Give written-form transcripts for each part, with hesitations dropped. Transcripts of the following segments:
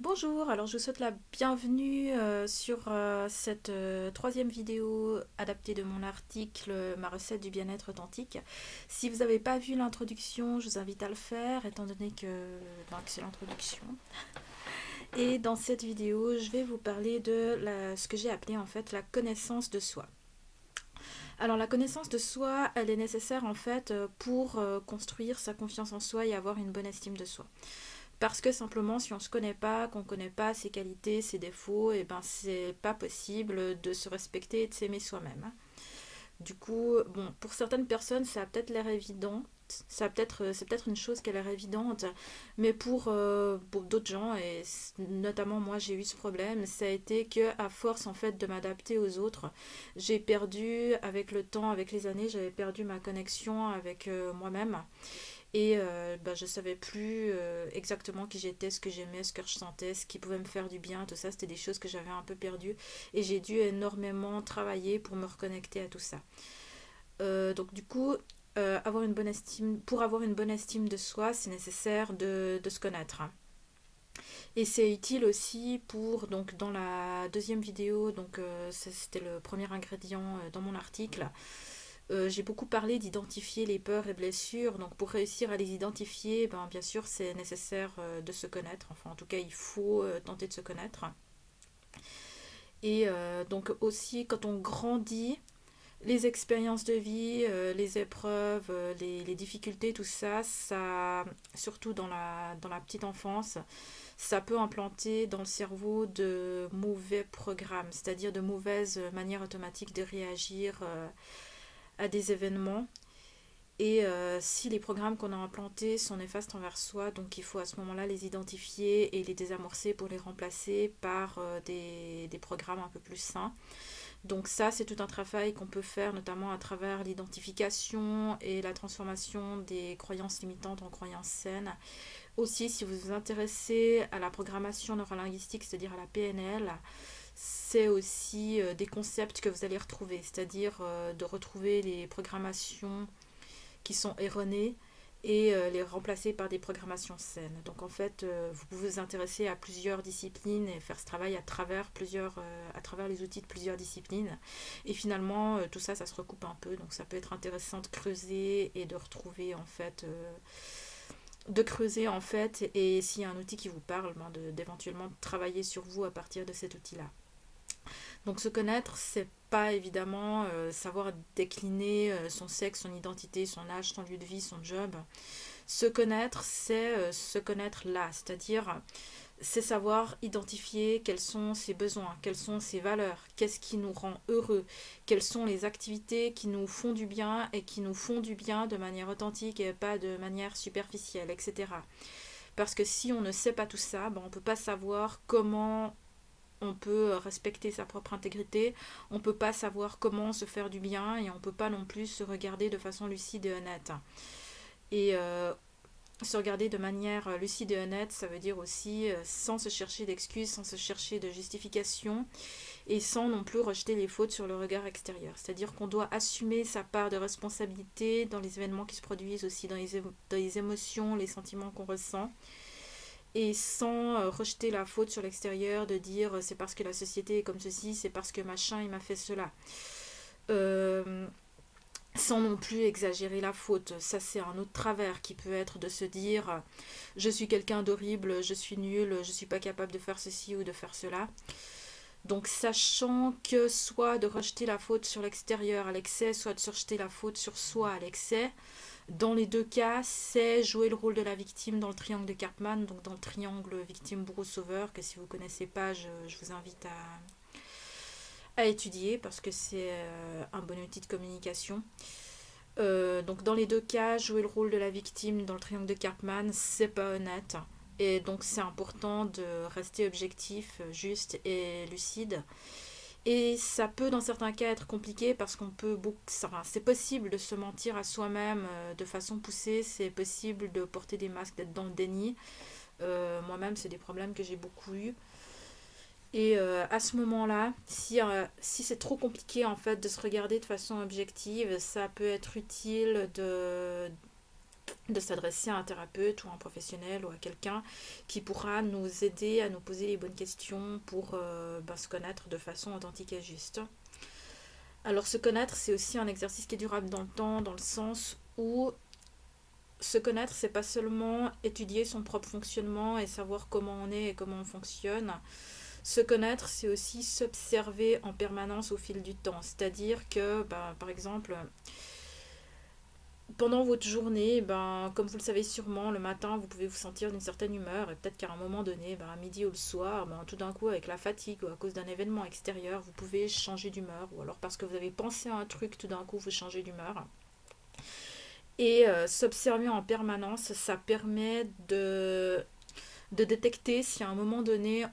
Bonjour, alors je vous souhaite la bienvenue sur cette troisième vidéo adaptée de mon article Ma recette du bien-être authentique. Si vous n'avez pas vu l'introduction, je vous invite à le faire étant donné que c'est l'introduction. Et dans cette vidéo, je vais vous parler de ce que j'ai appelé en fait la connaissance de soi. Alors la connaissance de soi, elle est nécessaire en fait pour construire sa confiance en soi et avoir une bonne estime de soi. Parce que simplement, si on ne se connaît pas, qu'on ne connaît pas ses qualités, ses défauts, et ben c'est pas possible de se respecter et de s'aimer soi-même. Du coup, bon, pour certaines personnes, ça a peut-être l'air évident, c'est peut-être une chose qui a l'air évidente, mais pour d'autres gens, et notamment moi j'ai eu ce problème, ça a été que à force en fait de m'adapter aux autres, j'ai perdu avec le temps, avec les années, j'avais perdu ma connexion avec moi-même. Et je savais plus exactement qui j'étais, ce que j'aimais, ce que je sentais, ce qui pouvait me faire du bien, tout ça, c'était des choses que j'avais un peu perdues. Et j'ai dû énormément travailler pour me reconnecter à tout ça. Donc du coup, pour avoir une bonne estime de soi, c'est nécessaire de se connaître. Et c'est utile aussi pour, donc dans la deuxième vidéo, donc c'était le premier ingrédient dans mon article, j'ai beaucoup parlé d'identifier les peurs et blessures. Donc pour réussir à les identifier, ben, bien sûr c'est nécessaire de se connaître. Enfin en tout cas il faut tenter de se connaître. Et donc aussi quand on grandit, les expériences de vie, les épreuves, les difficultés, tout ça, surtout dans la petite enfance, ça peut implanter dans le cerveau de mauvais programmes, c'est-à-dire de mauvaises manières automatiques de réagir à des événements. Et si les programmes qu'on a implantés sont néfastes envers soi, donc il faut à ce moment-là les identifier et les désamorcer pour les remplacer par des programmes un peu plus sains. Donc ça, c'est tout un travail qu'on peut faire, notamment à travers l'identification et la transformation des croyances limitantes en croyances saines. Aussi, si vous vous intéressez à la programmation neurolinguistique, c'est-à-dire à la PNL, c'est aussi des concepts que vous allez retrouver, c'est-à-dire de retrouver les programmations qui sont erronées et les remplacer par des programmations saines. Donc en fait, vous pouvez vous intéresser à plusieurs disciplines et faire ce travail à travers les outils de plusieurs disciplines. Et finalement, tout ça, ça se recoupe un peu. Donc ça peut être intéressant de creuser et de retrouver en fait, de creuser en fait. Et s'il y a un outil qui vous parle, ben, d'éventuellement travailler sur vous à partir de cet outil-là. Donc se connaître, c'est pas évidemment savoir décliner son sexe, son identité, son âge, son lieu de vie, son job. Se connaître, c'est se connaître là, c'est-à-dire c'est savoir identifier quels sont ses besoins, quelles sont ses valeurs, qu'est-ce qui nous rend heureux, quelles sont les activités qui nous font du bien et qui nous font du bien de manière authentique et pas de manière superficielle, etc. Parce que si on ne sait pas tout ça, ben on ne peut pas savoir comment on peut respecter sa propre intégrité, on ne peut pas savoir comment se faire du bien et on ne peut pas non plus se regarder de façon lucide et honnête. Et se regarder de manière lucide et honnête, ça veut dire aussi sans se chercher d'excuses, sans se chercher de justification et sans non plus rejeter les fautes sur le regard extérieur. C'est-à-dire qu'on doit assumer sa part de responsabilité dans les événements qui se produisent, aussi dans les émotions, les sentiments qu'on ressent et sans rejeter la faute sur l'extérieur, de dire c'est parce que la société est comme ceci, c'est parce que machin il m'a fait cela. Euh, Sans non plus exagérer la faute. Ça c'est un autre travers qui peut être de se dire je suis quelqu'un d'horrible, je suis nul, je suis pas capable de faire ceci ou de faire cela. Donc sachant que soit de rejeter la faute sur l'extérieur à l'excès, soit de se rejeter la faute sur soi à l'excès, dans les deux cas, c'est jouer le rôle de la victime dans le triangle de Karpman, donc dans le triangle victime-bourreau-sauveur, que si vous ne connaissez pas, je vous invite à étudier parce que c'est un bon outil de communication. Donc dans les deux cas, jouer le rôle de la victime dans le triangle de Karpman, c'est pas honnête. Et donc c'est important de rester objectif, juste et lucide. Et ça peut dans certains cas être compliqué parce qu'on peut enfin, c'est possible de se mentir à soi-même de façon poussée, c'est possible de porter des masques, d'être dans le déni. Moi-même, c'est des problèmes que j'ai beaucoup eu. Et à ce moment-là, si c'est trop compliqué en fait de se regarder de façon objective, ça peut être utile de s'adresser à un thérapeute ou à un professionnel ou à quelqu'un qui pourra nous aider à nous poser les bonnes questions pour se connaître de façon authentique et juste. Alors se connaître, c'est aussi un exercice qui est durable dans le temps, dans le sens où se connaître, c'est pas seulement étudier son propre fonctionnement et savoir comment on est et comment on fonctionne. Se connaître, c'est aussi s'observer en permanence au fil du temps. C'est-à-dire que, par exemple, pendant votre journée, comme vous le savez sûrement, le matin, vous pouvez vous sentir d'une certaine humeur et peut-être qu'à un moment donné, à midi ou le soir, tout d'un coup, avec la fatigue ou à cause d'un événement extérieur, vous pouvez changer d'humeur ou alors parce que vous avez pensé à un truc, tout d'un coup, vous changez d'humeur. Et s'observer en permanence, ça permet de détecter si à un moment donné,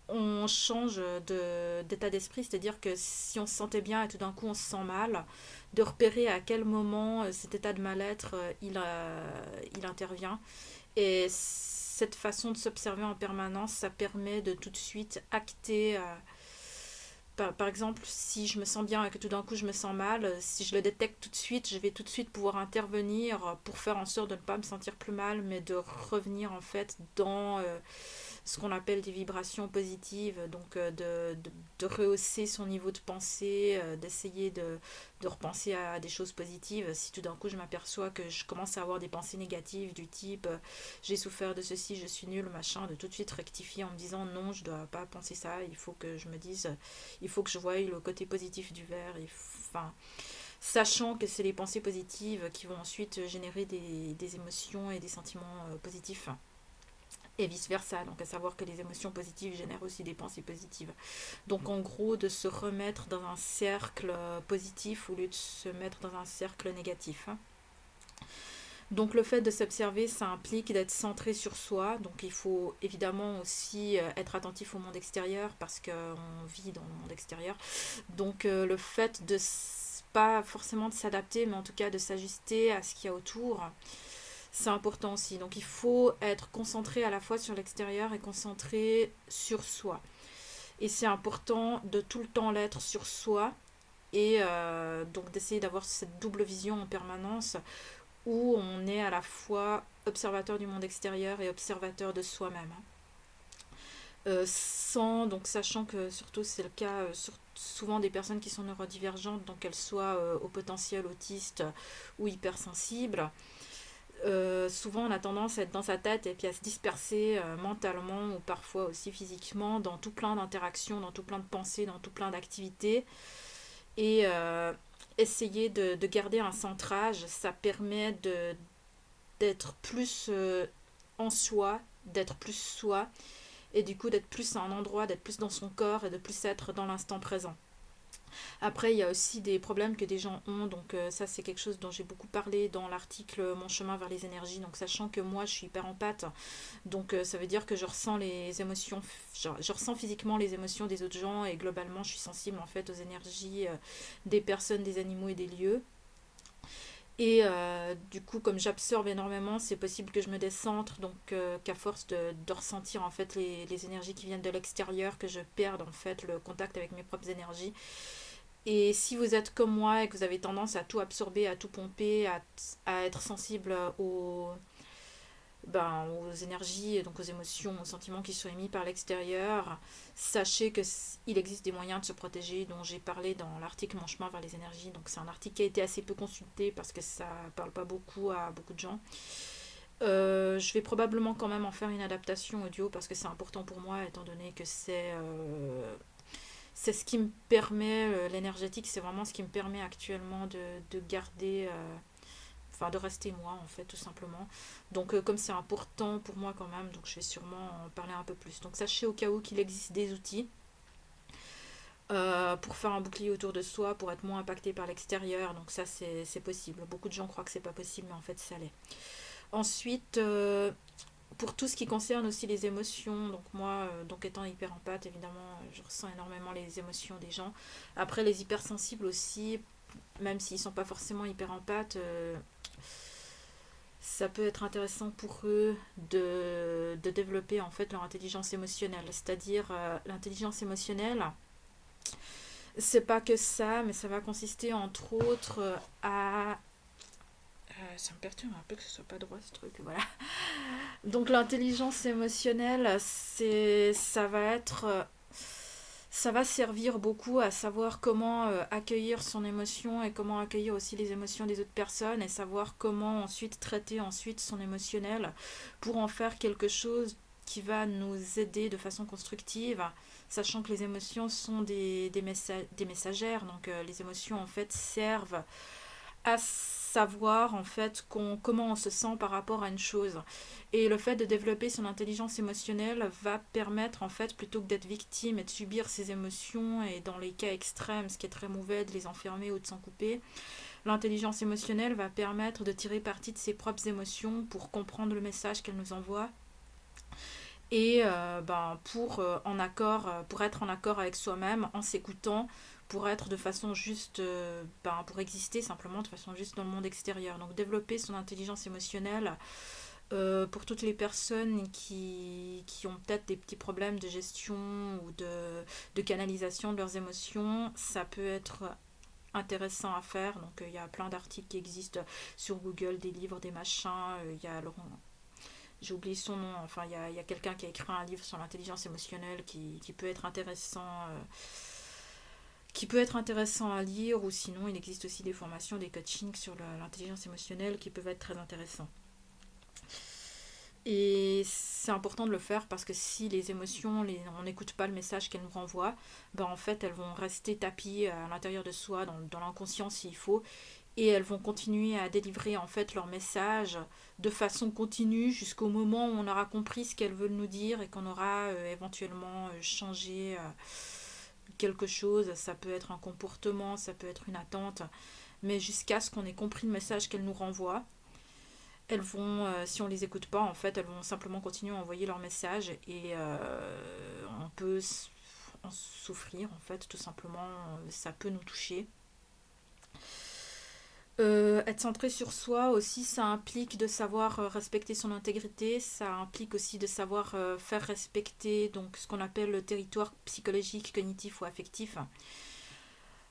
on change d'état d'esprit, c'est-à-dire que si on se sentait bien et tout d'un coup on se sent mal, de repérer à quel moment cet état de mal-être il intervient. Et cette façon de s'observer en permanence, ça permet de tout de suite acter. Par exemple, si je me sens bien et que tout d'un coup je me sens mal, si je le détecte tout de suite, je vais tout de suite pouvoir intervenir pour faire en sorte de ne pas me sentir plus mal, mais de revenir en fait dans ce qu'on appelle des vibrations positives, donc de rehausser son niveau de pensée, d'essayer de repenser à des choses positives. Si tout d'un coup je m'aperçois que je commence à avoir des pensées négatives du type j'ai souffert de ceci, je suis nul, machin, de tout de suite rectifier en me disant non, je dois pas penser ça, il faut que je me dise, il faut que je voie le côté positif du verre, enfin, sachant que c'est les pensées positives qui vont ensuite générer des émotions et des sentiments positifs et vice-versa. Donc à savoir que les émotions positives génèrent aussi des pensées positives. Donc en gros, de se remettre dans un cercle positif au lieu de se mettre dans un cercle négatif. Donc le fait de s'observer, ça implique d'être centré sur soi. Donc il faut évidemment aussi être attentif au monde extérieur parce qu'on vit dans le monde extérieur. Donc le fait de pas forcément de s'adapter, mais en tout cas de s'ajuster à ce qu'il y a autour, c'est important aussi. Donc il faut être concentré à la fois sur l'extérieur et concentré sur soi. Et c'est important de tout le temps l'être sur soi et donc d'essayer d'avoir cette double vision en permanence où on est à la fois observateur du monde extérieur et observateur de soi-même. Donc sachant que surtout c'est le cas souvent des personnes qui sont neurodivergentes, donc qu'elles soient au potentiel autiste ou hypersensibles, souvent on a tendance à être dans sa tête et puis à se disperser mentalement ou parfois aussi physiquement dans tout plein d'interactions, dans tout plein de pensées, dans tout plein d'activités. Et essayer de garder un centrage, ça permet d'être plus en soi, d'être plus soi, et du coup d'être plus à un endroit, d'être plus dans son corps et de plus être dans l'instant présent. Après, il y a aussi des problèmes que des gens ont, donc ça c'est quelque chose dont j'ai beaucoup parlé dans l'article Mon chemin vers les énergies, donc sachant que moi je suis hyper empathe, donc ça veut dire que je ressens les émotions, je ressens physiquement les émotions des autres gens et globalement je suis sensible en fait aux énergies des personnes, des animaux et des lieux. Et du coup, comme j'absorbe énormément, c'est possible que je me décentre, donc qu'à force de ressentir en fait les énergies qui viennent de l'extérieur, que je perde en fait le contact avec mes propres énergies. Et si vous êtes comme moi et que vous avez tendance à tout absorber, à tout pomper, à être sensible aux énergies, donc aux émotions, aux sentiments qui sont émis par l'extérieur, sachez qu'il existe des moyens de se protéger dont j'ai parlé dans l'article Mon chemin vers les énergies. Donc c'est un article qui a été assez peu consulté parce que ça parle pas beaucoup à beaucoup de gens. Je vais probablement quand même en faire une adaptation audio parce que c'est important pour moi étant donné que c'est ce qui me permet, l'énergétique, c'est vraiment ce qui me permet actuellement de garder, enfin de rester moi en fait tout simplement. Donc comme c'est important pour moi quand même, donc je vais sûrement en parler un peu plus. Donc sachez au cas où qu'il existe des outils pour faire un bouclier autour de soi, pour être moins impacté par l'extérieur. Donc ça c'est possible. Beaucoup de gens croient que c'est pas possible, mais en fait ça l'est. Ensuite, pour tout ce qui concerne aussi les émotions, donc moi, donc étant hyper empathe, évidemment, je ressens énormément les émotions des gens. Après, les hypersensibles aussi, même s'ils sont pas forcément hyper empathes, ça peut être intéressant pour eux de développer en fait leur intelligence émotionnelle. C'est-à-dire, l'intelligence émotionnelle, c'est pas que ça, mais ça va consister entre autres à Ça me perturbe un peu que ce soit pas droit ce truc, voilà. Donc l'intelligence émotionnelle, ça va servir beaucoup à savoir comment accueillir son émotion et comment accueillir aussi les émotions des autres personnes et savoir comment ensuite traiter ensuite son émotionnel pour en faire quelque chose qui va nous aider de façon constructive, sachant que les émotions sont des messagères, donc les émotions en fait servent à savoir en fait comment on se sent par rapport à une chose. Et le fait de développer son intelligence émotionnelle va permettre en fait, plutôt que d'être victime et de subir ses émotions, et dans les cas extrêmes, ce qui est très mauvais, de les enfermer ou de s'en couper, l'intelligence émotionnelle va permettre de tirer parti de ses propres émotions pour comprendre le message qu'elle nous envoie et pour être en accord avec soi-même en s'écoutant, pour être de façon juste, pour exister simplement de façon juste dans le monde extérieur. Donc développer son intelligence émotionnelle pour toutes les personnes qui ont peut-être des petits problèmes de gestion ou de canalisation de leurs émotions, ça peut être intéressant à faire. Donc il y a plein d'articles qui existent sur Google, des livres, des machins. Il y a j'ai oublié son nom, enfin il y a quelqu'un qui a écrit un livre sur l'intelligence émotionnelle qui peut être intéressant à lire, ou sinon il existe aussi des formations, des coachings sur l'intelligence émotionnelle qui peuvent être très intéressants. Et c'est important de le faire parce que si les émotions, on n'écoute pas le message qu'elles nous renvoient, en fait elles vont rester tapies à l'intérieur de soi, dans l'inconscient s'il faut, et elles vont continuer à délivrer en fait leur message de façon continue jusqu'au moment où on aura compris ce qu'elles veulent nous dire et qu'on aura éventuellement changé quelque chose. Ça peut être un comportement, ça peut être une attente, mais jusqu'à ce qu'on ait compris le message qu'elles nous renvoient, elles vont, si on les écoute pas, en fait, elles vont simplement continuer à envoyer leur message, et on peut en souffrir, en fait, tout simplement. Ça peut nous toucher. Être centré sur soi aussi, ça implique de savoir respecter son intégrité, ça implique aussi de savoir faire respecter donc ce qu'on appelle le territoire psychologique, cognitif ou affectif.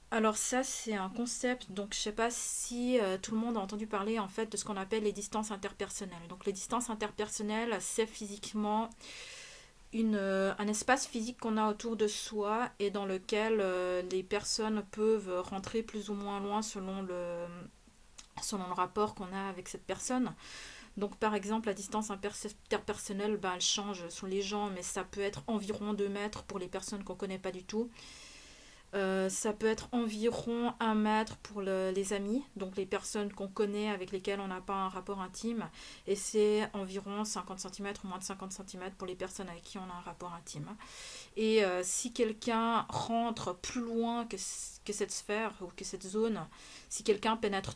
Alors ça, c'est un concept, donc je sais pas si tout le monde a entendu parler en fait de ce qu'on appelle les distances interpersonnelles. Donc les distances interpersonnelles, c'est physiquement un espace physique qu'on a autour de soi et dans lequel les personnes peuvent rentrer plus ou moins loin selon le rapport qu'on a avec cette personne. Donc par exemple, la distance interpersonnelle, elle change sur les gens, mais ça peut être environ 2 mètres pour les personnes qu'on ne connaît pas du tout. Ça peut être environ 1 mètre pour les amis, donc les personnes qu'on connaît avec lesquelles on n'a pas un rapport intime. Et c'est environ 50 cm ou moins de 50 cm pour les personnes avec qui on a un rapport intime. Et si quelqu'un rentre plus loin que cette sphère ou que cette zone, si quelqu'un pénètre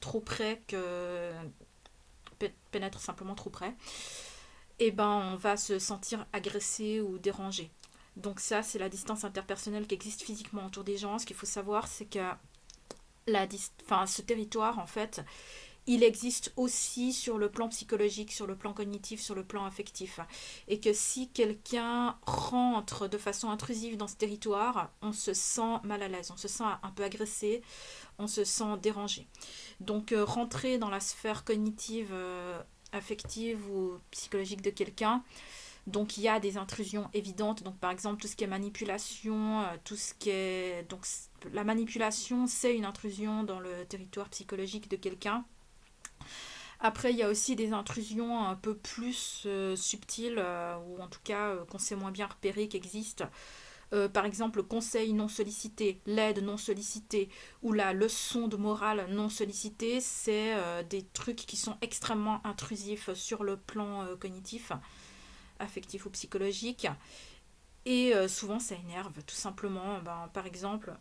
simplement trop près, et on va se sentir agressé ou dérangé. Donc ça, c'est la distance interpersonnelle qui existe physiquement autour des gens. Ce qu'il faut savoir, c'est que ce territoire, en fait, il existe aussi sur le plan psychologique, sur le plan cognitif, sur le plan affectif. Et que si quelqu'un rentre de façon intrusive dans ce territoire, on se sent mal à l'aise, on se sent un peu agressé, on se sent dérangé. Donc rentrer dans la sphère cognitive, affective ou psychologique de quelqu'un, donc il y a des intrusions évidentes. Donc par exemple tout ce qui est manipulation, tout ce qui est... Donc la manipulation, c'est une intrusion dans le territoire psychologique de quelqu'un. Après, il y a aussi des intrusions un peu plus subtiles, ou en tout cas qu'on sait moins bien repérer, qui existent. Par exemple, le conseil non sollicité, l'aide non sollicitée ou la leçon de morale non sollicitée, c'est des trucs qui sont extrêmement intrusifs sur le plan cognitif, affectif ou psychologique. Et souvent, ça énerve, tout simplement. Par exemple,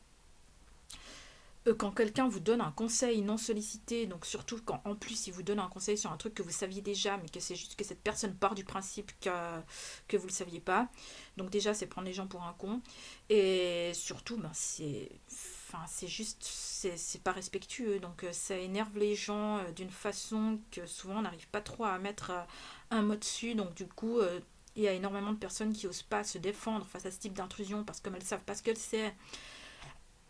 quand quelqu'un vous donne un conseil non sollicité, donc surtout quand en plus il vous donne un conseil sur un truc que vous saviez déjà, mais que c'est juste que cette personne part du principe que vous ne le saviez pas. Donc déjà, c'est prendre les gens pour un con. Et surtout, c'est pas respectueux. Donc ça énerve les gens d'une façon que souvent on n'arrive pas trop à mettre un mot dessus. Donc du coup, il y a énormément de personnes qui n'osent pas se défendre face à ce type d'intrusion parce que comme elles savent pas ce que c'est,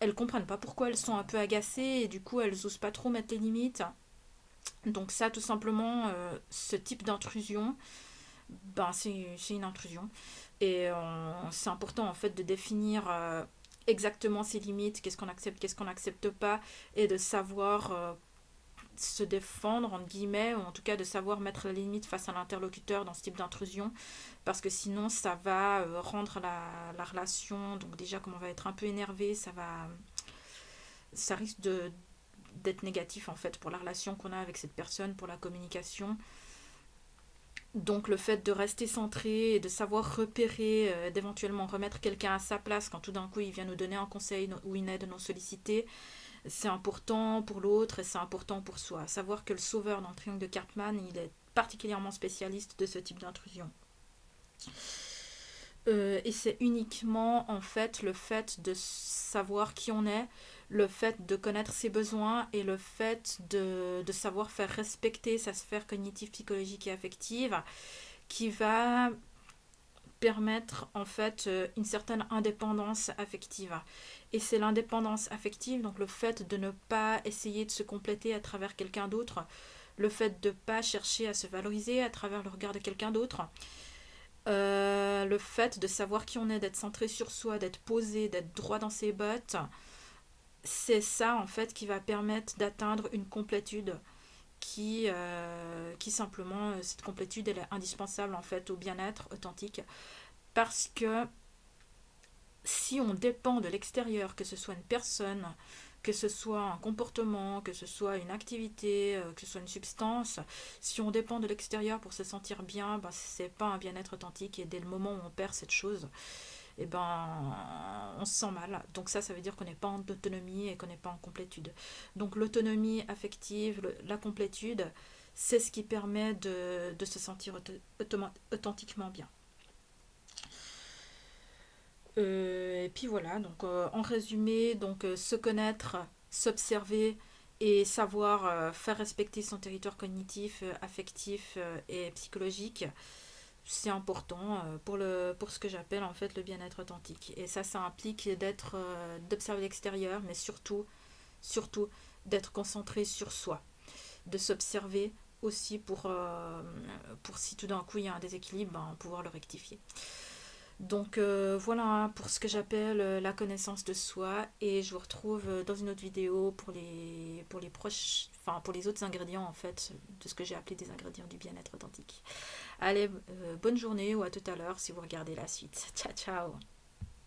elles comprennent pas pourquoi elles sont un peu agacées et du coup elles osent pas trop mettre les limites. Donc ça, tout simplement, ce type d'intrusion, ben, c'est une intrusion. Et c'est important en fait de définir exactement ses limites, qu'est-ce qu'on n'accepte pas, et de savoir se défendre, entre guillemets, ou en tout cas de savoir mettre la limite face à l'interlocuteur dans ce type d'intrusion, parce que sinon ça va rendre la relation, donc déjà comme on va être un peu énervé, ça risque d'être négatif en fait pour la relation qu'on a avec cette personne, pour la communication. Donc le fait de rester centré et de savoir repérer, d'éventuellement remettre quelqu'un à sa place quand tout d'un coup il vient nous donner un conseil ou une aide non sollicitée, c'est important pour l'autre et c'est important pour soi. Savoir que le sauveur dans le triangle de Cartman, il est particulièrement spécialiste de ce type d'intrusion. Et c'est uniquement en fait le fait de savoir qui on est, le fait de connaître ses besoins et le fait de savoir faire respecter sa sphère cognitive, psychologique et affective qui va permettre en fait une certaine indépendance affective. Et c'est l'indépendance affective, donc le fait de ne pas essayer de se compléter à travers quelqu'un d'autre, le fait de ne pas chercher à se valoriser à travers le regard de quelqu'un d'autre, le fait de savoir qui on est, d'être centré sur soi, d'être posé, d'être droit dans ses bottes, c'est ça en fait qui va permettre d'atteindre une complétude qui simplement, cette complétude, elle est indispensable en fait au bien-être authentique. Parce que si on dépend de l'extérieur, que ce soit une personne, que ce soit un comportement, que ce soit une activité, que ce soit une substance, si on dépend de l'extérieur pour se sentir bien, ben, c'est pas un bien-être authentique et dès le moment où on perd cette chose, et ben on se sent mal. Donc ça veut dire qu'on n'est pas en autonomie et qu'on n'est pas en complétude. Donc l'autonomie affective, la complétude, c'est ce qui permet de se sentir authentiquement bien. Et puis voilà, donc en résumé, donc se connaître, s'observer et savoir faire respecter son territoire cognitif, affectif et psychologique, c'est important pour ce que j'appelle en fait le bien-être authentique. Et ça implique d'observer l'extérieur, mais surtout d'être concentré sur soi, de s'observer aussi pour si tout d'un coup il y a un déséquilibre, ben, pouvoir le rectifier. Donc voilà pour ce que j'appelle la connaissance de soi et je vous retrouve dans une autre vidéo pour les autres ingrédients en fait de ce que j'ai appelé des ingrédients du bien-être authentique. Allez, bonne journée ou à tout à l'heure si vous regardez la suite. Ciao ciao.